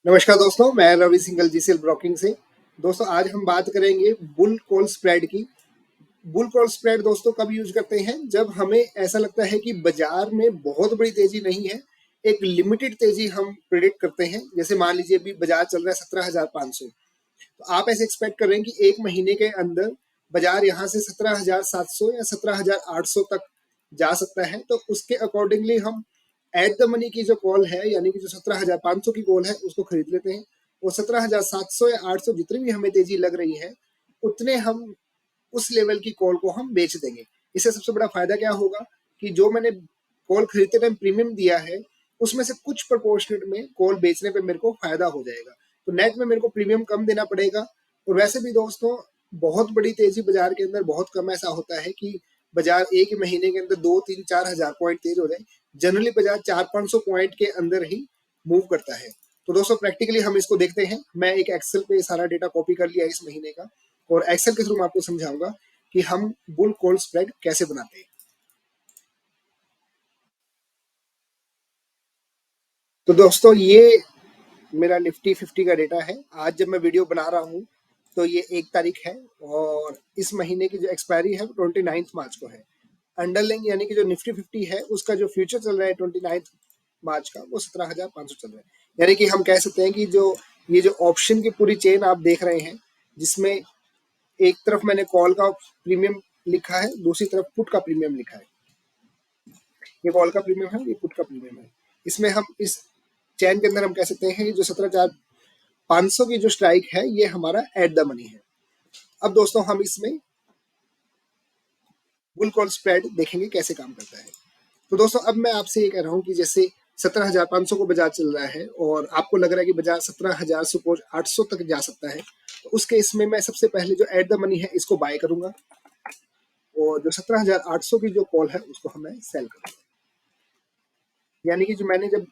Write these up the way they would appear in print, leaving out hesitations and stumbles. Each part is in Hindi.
नमस्कार दोस्तों, मैं रवि सिंघल जीसीएल ब्रोकिंग से। दोस्तों आज हम बात करेंगे बुल कॉल स्प्रेड की। बुल कॉल स्प्रेड दोस्तों कब यूज करते हैं? जब हमें ऐसा लगता है कि बाजार में बहुत बड़ी तेजी नहीं है, एक लिमिटेड तेजी हम प्रिडिक्ट करते हैं। जैसे मान लीजिए अभी बाजार चल रहा है 17,500, तो आप ऐसे एक्सपेक्ट कर रहे हैं कि एक महीने के अंदर बाजार यहाँ से 17,700 या 17,800 तक जा सकता है। तो उसके अकॉर्डिंगली हम एट द मनी की जो कॉल है, यानी कि जो 17,500 की कॉल है, उसको खरीद लेते हैं। और 17,700 या 800 जितनी भी हमें तेजी लग रही है, उतने हम उस लेवल की कॉल को हम बेच देंगे। इससे सबसे बड़ा फायदा क्या होगा कि जो मैंने कॉल खरीदते टाइम प्रीमियम दिया है, उसमें से कुछ प्रोपोर्शनेट में कॉल बेचने पे मेरे को फायदा हो जाएगा। तो नेट में मेरे को प्रीमियम कम देना पड़ेगा। और वैसे भी दोस्तों, बहुत बड़ी तेजी बाजार के अंदर बहुत कम ऐसा होता है कि बाजार एक ही महीने के अंदर 2, 3, 4 हजार पॉइंट तेज हो जाए। जनरली बाजार 400-500 पॉइंट के अंदर ही मूव करता है। तो दोस्तों प्रैक्टिकली हम इसको देखते हैं। मैं एक एक्सेल पे सारा डेटा कॉपी कर लिया इस महीने का, और एक्सेल के थ्रू मैं आपको समझाऊंगा कि हम बुल कॉल स्प्रेड कैसे बनाते हैं। तो दोस्तों ये मेरा निफ्टी 50 का डेटा है। आज जब मैं वीडियो बना रहा हूँ तो ये 1 तारीख है, और इस महीने की जो एक्सपायरी है वो 29 मार्च को है। अंडरलाइन यानी कि जो निफ्टी 50 है उसका जो फ्यूचर चल रहा है 29 मार्च का, वो 17,500 चल रहा है। यानी कि हम कह सकते हैं कि जो ये जो ऑप्शन की पूरी चेन आप देख रहे हैं, जिसमें एक तरफ मैंने कॉल का प्रीमियम लिखा है, दूसरी तरफ पुट का प्रीमियम लिखा है। ये कॉल का प्रीमियम है, ये पुट का प्रीमियम है। इसमें हम इस चैन के अंदर हम कह सकते हैं कि जो 17,500 की जो स्ट्राइक है, ये हमारा एट द मनी है। अब दोस्तों हम इसमें बुल कॉल स्प्रेड देखेंगे कैसे काम करता है। तो दोस्तों अब मैं आपसे ये कह रहा हूँ कि जैसे 17,500 को बाजार चल रहा है और आपको लग रहा है कि बाजार 17,000 सपोज 800 तक जा सकता है, तो उसके इसमें मैं सबसे पहले जो एट द मनी है इसको बाय करूंगा, और जो 17,800 की जो कॉल है उसको हमें सेल करूंगा। यानी कि जो मैंने जब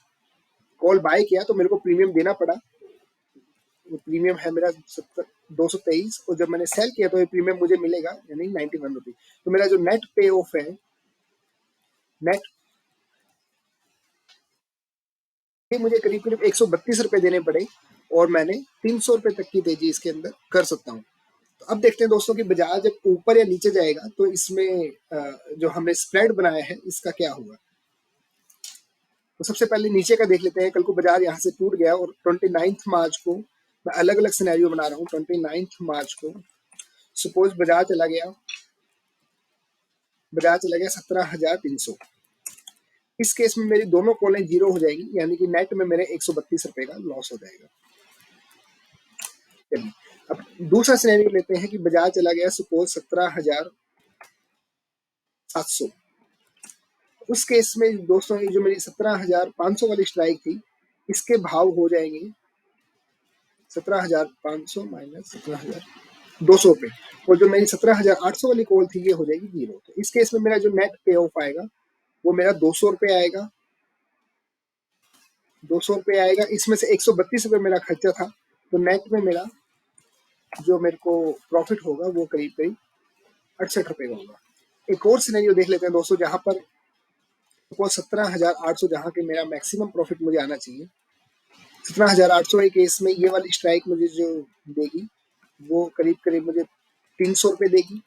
कॉल बाय किया तो मेरे को प्रीमियम देना पड़ा। वो प्रीमियम है मेरा 223, और जब मैंने सेल किया तो ये प्रीमियम मुझे मिलेगा, यानी 91 रुपीज। तो मेरा जो नेट पे ऑफ है, नेट पे मुझे करीब करीब 132 रुपए देने पड़े, और मैंने 300 रुपए तक की तेजी इसके अंदर कर सकता हूँ। तो अब देखते हैं दोस्तों कि बाजार जब ऊपर या नीचे जाएगा तो इसमें जो हमने स्प्रेड बनाया है इसका क्या होगा। तो सबसे पहले नीचे का देख लेते हैं। कल को बाजार यहाँ से टूट गया और 29 मार्च को मैं अलग अलग सिनेरियो बना रहा हूँ। 29 मार्च को सपोज बाजार चला गया 17,300। इस केस में मेरी दोनों कॉलें जीरो हो जाएगी, यानी कि नेट में मेरे 132 रुपए का लॉस हो जाएगा। चलिए अब दूसरा सिनेरियो लेते हैं कि बाजार चला गया सपोज 17,700। उस केस में दोस्तों ये जो मेरी 17,500 वाली स्ट्राइक थी, इसके भाव हो जाएंगे 17,500 माइनस 17,200 रुपए, और जो मेरी 17,800 वाली कॉल थी ये हो जाएगी जीरो। तो इस केस में मेरा जो नेट पे ऑफ आएगा वो मेरा 200 रुपए आएगा। 200 रुपये आएगा, इसमें से 132 रुपये मेरा खर्चा था। तो नेट में मेरा जो मेरे को प्रॉफिट होगा वो करीब करीब 68 रुपये का होगा। एक और सिनेरियो देख लेते हैं दोस्तों, जहां पर सपोज 17,800 जहाँ के मेरा मैक्सिमम प्रॉफिट मुझे आना चाहिए। 17,800 के केस में ये वाली स्ट्राइक मुझे जो देगी वो करीब करीब मुझे 300 रुपये देगी,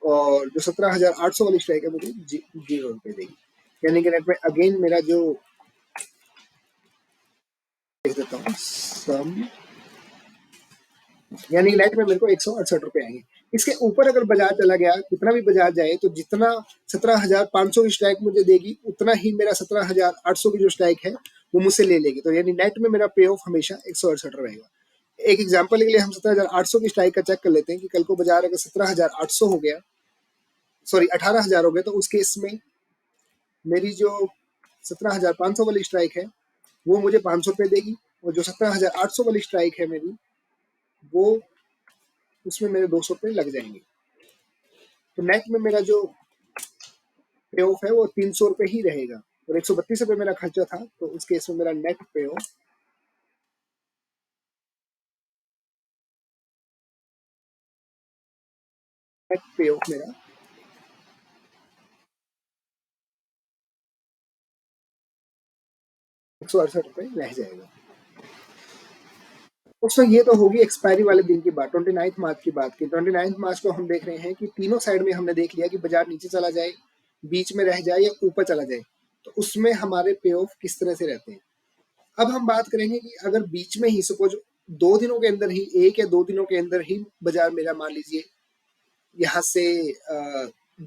और जो 17,800 वाली स्ट्राइक है मुझे 0 रुपये देगी। यानी कि नेट में अगेन मेरा जो देख देता हूँ सम, यानी नेट में मेरे को 168 रुपये आएंगे। इसके ऊपर अगर बाजार चला गया, कितना भी बाजार जाए, तो जितना 17,500 की स्ट्राइक मुझे देगी उतना ही मेरा 17,800 की जो स्ट्राइक है वो मुझसे ले लेगी। तो यानी नेट में मेरा पे ऑफ हमेशा 168 रहेगा। एक एग्जाम्पल के लिए हम 17,800 की स्ट्राइक का चेक कर लेते हैं कि कल को बाजार अगर 17,800 हो गया, सॉरी 18,000 हो गया, तो उस केस में मेरी जो 17,500 वाली स्ट्राइक है वो मुझे 500 रुपये देगी, और जो 17,800 वाली स्ट्राइक है मेरी, वो उसमें मेरे 200 रुपये लग जाएंगे। तो नेट में मेरा जो पे ऑफ है वो 300 रुपये ही रहेगा, और 132 रुपये मेरा खर्चा था। तो उस केस में मेरा नेट पे ऑफ मेरा 168 रुपये रह जाएगा। दोस्तों ये तो होगी एक्सपायरी वाले दिन की बात, 29 मार्च की बात की। 29 मार्च को हम देख रहे हैं कि तीनों साइड में हमने देख लिया कि बाजार नीचे चला जाए, बीच में रह जाए या ऊपर चला जाए, तो उसमें हमारे पे ऑफ किस तरह से रहते हैं। अब हम बात करेंगे कि अगर बीच में ही सपोज 2 दिनों के अंदर ही, 1 या 2 दिनों के अंदर ही बाजार मेरा मान लीजिए यहाँ से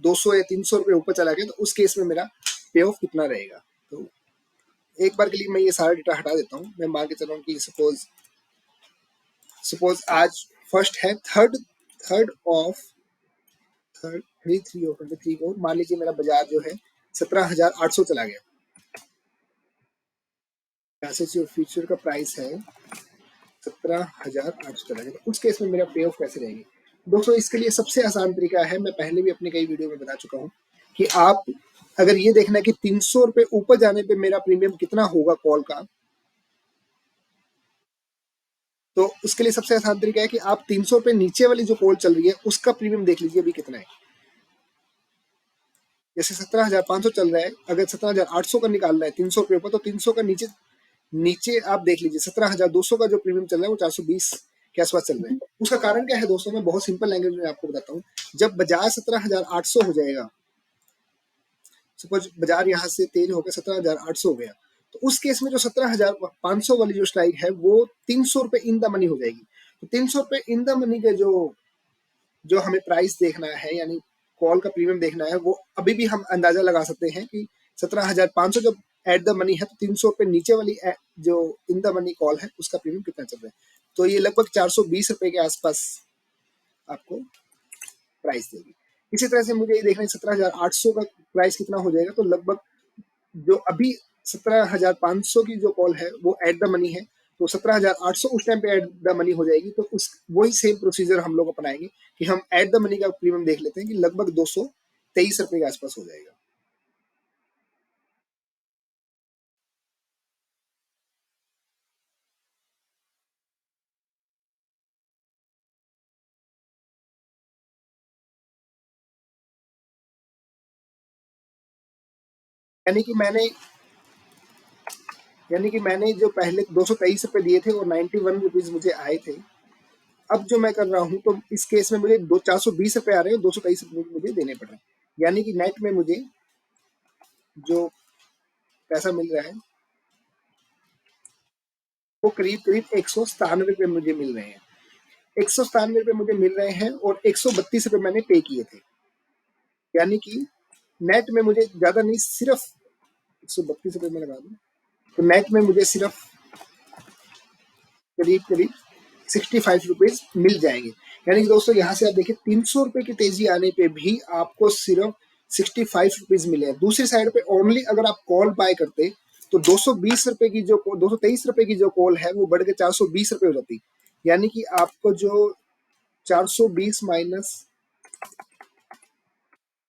200 या 300 रुपये ऊपर चला गया, तो उस केस में मेरा पे ऑफ कितना रहेगा। तो एक बार के लिए मैं ये सारा डेटा हटा देता हूँ। मैं मान के चल रहा हूँ कि सपोज आज फर्स्ट है थर्ड ऑफ थर्ड 3 को मान लीजिए मेरा बाजार जो है 17,800 चला गया। यहाँ से जो फ्यूचर का प्राइस है 17,800 चला गया, तो उस केस में मेरा पे ऑफ कैसे रहेगी। दोस्तों इसके लिए सबसे आसान तरीका है, मैं पहले भी अपने कई वीडियो में बता चुका हूँ कि आप अगर ये देखना है कि 300 रुपये ऊपर जाने पे मेरा प्रीमियम कितना होगा कॉल का, तो उसके लिए सबसे आसान तरीका है कि आप 300 रुपये नीचे वाली जो कॉल चल रही है उसका प्रीमियम देख लीजिए अभी कितना है। जैसे 17,500 चल रहा है, अगर 17,800 का निकालना है 300 रुपये ऊपर, तो 300 का नीचे नीचे आप देख लीजिए 17,200 का जो प्रीमियम चल रहा है वो 420 के आसपास चल रहा है। उसका कारण क्या है दोस्तों, मैं बहुत सिंपल लैंग्वेज में आपको बताता हूँ। जब बाजार 17,800 हो जाएगा, सपोज बाजार यहाँ से तेज होकर 17,800 हो गया, तो उस केस में जो 17,500 वाली जो स्ट्राइक है वो 300 रुपये इन द मनी हो जाएगी। तो 300 रुपये इन द मनी के जो जो हमें प्राइस देखना है, यानी कॉल का प्रीमियम देखना है, वो अभी भी हम अंदाजा लगा सकते हैं कि 17,500 जब एट द मनी है, तो 300 रुपये नीचे वाली जो इन द मनी कॉल है उसका प्रीमियम कितना चल रहा है। तो ये लगभग 420 रुपये के आसपास आपको प्राइस देगी। इसी तरह से मुझे ये देखना है 17,800 का प्राइस कितना हो जाएगा, तो लगभग जो अभी 17,500 की जो कॉल है वो एट द मनी है, तो 17,800 उस टाइम पे एट द मनी हो जाएगी। तो उस वही सेम प्रोसीजर हम लोग अपनाएंगे कि हम एट द मनी का प्रीमियम देख लेते हैं कि लगभग 223 रुपये के आसपास हो जाएगा। यानी कि मैंने जो पहले 223 रुपये दिए थे और 91 रुपीज मुझे आए थे, अब जो मैं कर रहा हूँ तो इस केस में मुझे 420 रुपये आ रहे हैं, 223 रुपये मुझे देने पड़ रहे हैं। यानी कि नेट में मुझे जो पैसा मिल रहा है वो करीब करीब 197 रुपये मुझे मिल रहे हैं। 197 रुपये मुझे मिल रहे हैं और 132 रुपये मैंने पे किए थे। यानी कि नेट में मुझे ज्यादा नहीं, सिर्फ 132 रुपये में लगा दूं तो नेट में मुझे सिर्फ करीब करीब 65 रुपीज मिल जाएंगे। यानी कि दोस्तों यहाँ से आप देखिए 300 रुपये की तेजी आने पे भी आपको सिर्फ 65 रुपीज मिले हैं। दूसरी साइड पे ओनली अगर आप कॉल बाय करते तो 220 रुपये की जो 223 रुपये की जो कॉल है वो बढ़ के 420 रुपये हो जाती। यानी कि आपको जो 420 माइनस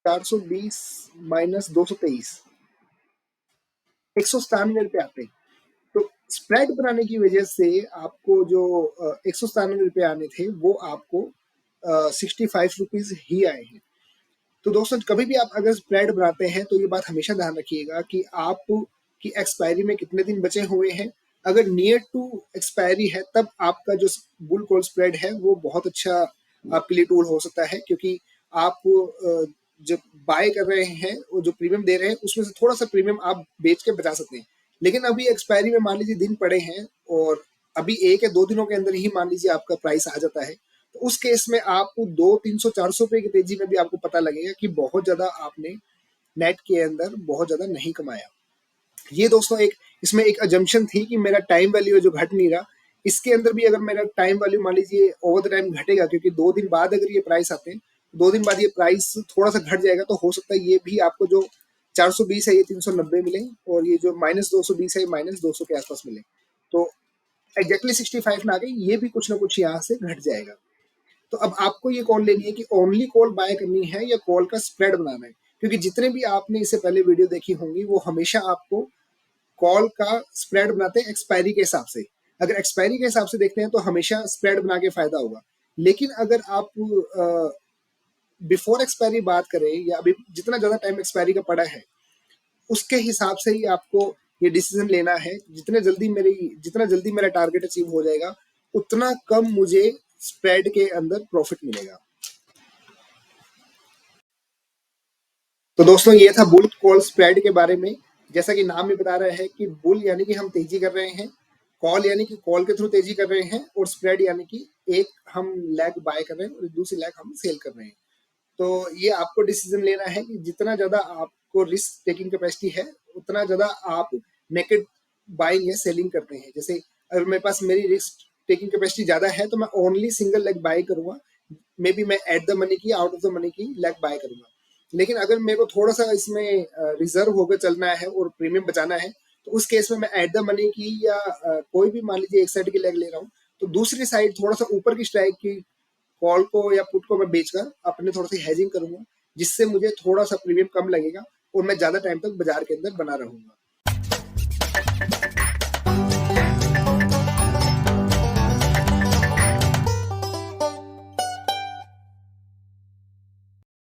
223 197 रुपये आते हैं। तो स्प्रेड बनाने की वजह से आपको जो 197 रुपये आने थे वो आपको 65 रुपीज ही आए हैं। तो दोस्तों कभी भी आप अगर स्प्रेड बनाते हैं तो ये बात हमेशा ध्यान रखिएगा कि आप की एक्सपायरी में कितने दिन बचे हुए हैं। अगर नियर टू एक्सपायरी है तब आपका जो बुल कॉल स्प्रेड है वो बहुत अच्छा आपके लिए टूल हो सकता है, क्योंकि आप जब बाय कर रहे हैं वो जो प्रीमियम दे रहे हैं उसमें से थोड़ा सा प्रीमियम आप बेच के बचा सकते हैं। लेकिन अभी एक्सपायरी में मान लीजिए दिन पड़े हैं और अभी 1 या 2 दिनों के अंदर ही मान लीजिए आपका प्राइस आ जाता है, तो उस केस में आपको 200, 300, 400 रुपए की तेजी में भी आपको पता लगेगा कि बहुत ज्यादा आपने नेट के अंदर बहुत ज्यादा नहीं कमाया। ये दोस्तों एक इसमें एक अजम्पशन थी कि मेरा टाइम वैल्यू जो घट नहीं रहा, इसके अंदर भी अगर मेरा टाइम वैल्यू मान लीजिए ओवर द टाइम घटेगा, क्योंकि 2 दिन बाद अगर ये प्राइस आते हैं, 2 दिन बाद ये प्राइस थोड़ा सा घट जाएगा, तो हो सकता है ये भी आपको जो 420 है ये 390 मिले और ये जो -220 है ये -200 के आसपास मिले। तो एग्जैक्टली 65 ना आ गई, ये भी कुछ ना कुछ यहाँ से घट जाएगा। तो अब आपको ये कॉल लेनी है कि ओनली कॉल बाय करनी है या कॉल का स्प्रेड बनाना है, क्योंकि जितने भी आपने इससे पहले वीडियो देखी होंगी वो हमेशा आपको कॉल का स्प्रेड बनाते हैं एक्सपायरी के हिसाब से। अगर एक्सपायरी के हिसाब से देखते हैं तो हमेशा स्प्रेड बना के फायदा होगा। लेकिन अगर आप बिफोर एक्सपायरी बात करें या अभी जितना ज्यादा टाइम एक्सपायरी का पड़ा है उसके हिसाब से ही आपको ये डिसीजन लेना है। जितना जल्दी मेरा टारगेट अचीव हो जाएगा उतना कम मुझे स्प्रेड के अंदर प्रॉफिट मिलेगा। तो दोस्तों ये था बुल कॉल स्प्रेड के बारे में। जैसा कि नाम में बता रहा है कि बुल यानी कि हम तेजी कर रहे हैं, कॉल यानी कि कॉल के थ्रू तेजी कर रहे हैं, और स्प्रेड यानी कि एक हम लेग बाय कर रहे हैं और दूसरी लेग हम सेल कर रहे हैं। तो ये आपको डिसीजन लेना है कि जितना ज्यादा आपको रिस्क टेकिंग कैपेसिटी है उतना ज्यादा आप नेकेड बाइंग या सेलिंग करते हैं। जैसे अगर मेरे पास मेरी रिस्क टेकिंग कैपेसिटी ज्यादा है तो मैं ओनली सिंगल लेग बाय करूंगा, मे बी मैं एट द मनी की आउट ऑफ द मनी की लेग बाय करूंगा। लेकिन अगर मेरे को थोड़ा सा इसमें रिजर्व होकर चलना है और प्रीमियम बचाना है तो उस केस में मैं एट द मनी की या कोई भी मान लीजिए एक साइड की लेग ले रहा हूँ, तो दूसरी साइड थोड़ा सा ऊपर की स्ट्राइक की कॉल को या पुट को मैं बेचकर अपने थोड़ा सी हेजिंग करूंगा, जिससे मुझे थोड़ा सा प्रीमियम कम लगेगा और मैं ज्यादा टाइम तक बाजार के अंदर बना रहूंगा।